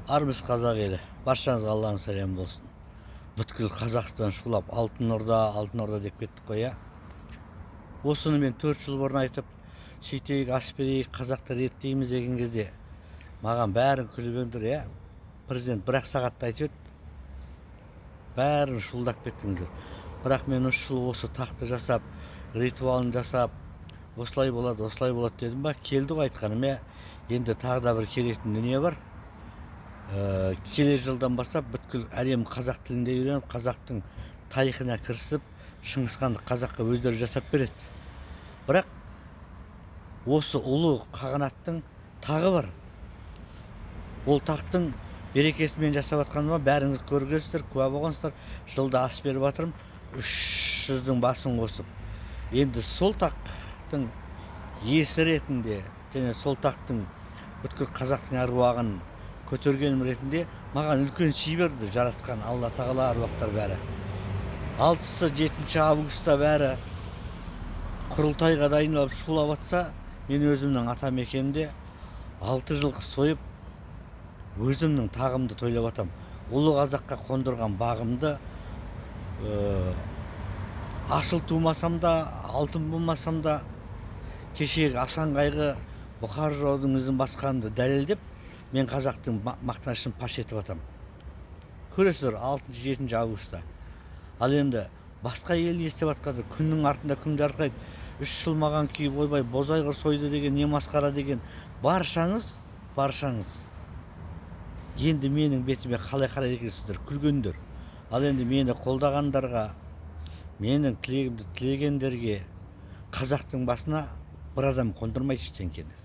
Армысыз қазақ елі. Баршаңызға Алланың сәлемі болсын. Бүткіл Қазақстан шулап алтын орда деп кеттік қой, иә. Осыны мен 4 жыл бұрын айтып, сөйтейік, ас берейік, қазақты реттейміз деген кезде маған бәрін күліп өндір, иә. Президент 1-ақ сағатта айтып еді, бәрін шулдап кеттіңіздер. Бірақ мен 3 жыл осы тақты жасап, ритуалын жасап, осылай болады дедім ба, келді ғой айтқаным, иә. Енді тағы да бір келетін дүние бар. Келер жылдан бастап бүткіл әлем қазақ тілінде үйреніп, қазақтың тарихына кірісіп, Шыңғысханды қазаққа өздері жасап береді. Бірақ осы ұлы қағанаттың тағы бар. Ол тақтың берекесімен жасап жатқаныма бәріңіз көргенсіздер, куә болғансыздар. Жылда ас беріп жатырмын, 300-дің басын қосып. Енді сол тақтың иесі ретінде және сол тақтың бүткіл қазақтың әруағын көтергенім ретінде маған үлкен сый берді жаратқан Алла тағала, әруақтар бәрі. 6-7 августта бәрі құрылтайға дайындалып шулап жатса, мен өзімнің атамекенімде 6 жылқы сойып, өзімнің тағымды тойлап жатам. Ұлы қазаққа қондырған бағымды асыл тумасам да, алтын болмасам да, кешегі Асан қайғы Бұқар жыраудың ізін басқанымды дәлелдеп, мен қазақтың мақтанышын паш етіп атам. Көресіздер 6-7 августта. Ал енді басқа ел естіп атқанда күннің артында күн жарқырайды. 3 жыл маған күйіп ойбай бозайғыр сойды деген не масқара деген баршаңыз енді менің бетіме қалай қарайды екенсіздер, күлгендер. Ал енді мені қолдағандарға, менің тілегімді тілегендерге қазақтың басына бір адам қондырмайды ештеңкені.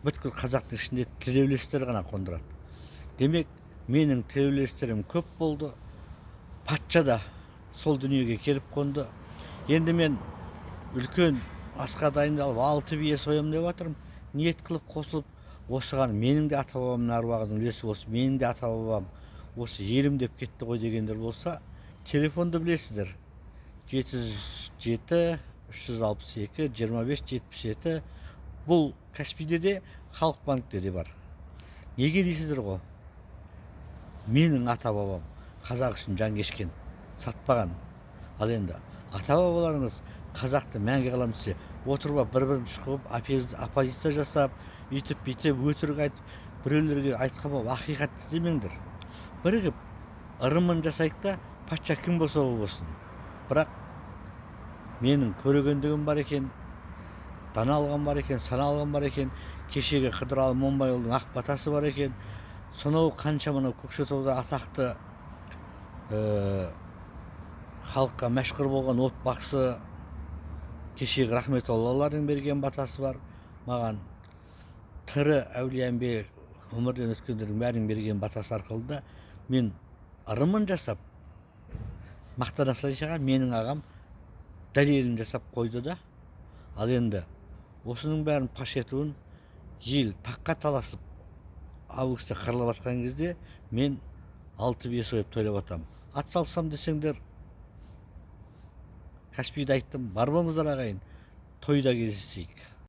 Бүткіл қазақтың ішінде тілеулестер ғана қондырады. Демек, менің тілеулестерім көп болды. Патша да сол дүниеге келіп қонды. Енді мен үлкен асқа дайындалып 6 бие соям деп жатырмын. Ниет қылып қосылып, осыған менің де ата-бабамның әруағының үлесі болсын, менің де ата-бабам осы елім деп кетті ғой дегендер болса, телефонды білесіздер. 707 362 25 77. Бұл Каспийде де, Халық банкте де бар. Неге дейсіздер ғой? Менің ата-бабам қазақ үшін жан кешкен, сатпаған. Ал енді ата-бабаларыңыз қазақты мәңгі қалам десе, отырып бір-бірін шұқып, оппозиция жасап, үйтіп-бүйтіп, өтірік айтып, біреулерге айтқан болып ақиқатты іздемеңдер. Бірігіп ырымын жасайық та, патша кім болса ол болсын. Бірақ менің көрегендігім бар екен, дана алған бар екен, сана алған бар екен, кешегі Қыдыралы Момбайұлының ақ батасы бар екен, сонау қанша мынау Көкшетауда атақты халыққа мәшһүр болған отбасы, кешегі Рахметоллалардың берген батасы бар. Маған тірі әулие-әмбие өмірден өткендердің бәрінің берген батасы арқылы да мен ырымын жасап, мақтана салайын, менің ағам дәлелін жасап қойды да. Ал енді осының бәрін паш етуін ел таққа таласып августта қырылып жатқан кезде мен 6 бие сойып тойлап атам. Ат салсам десеңдер, Каспийді айттым, бар болыңыздар ағайын, тойда кездесейік.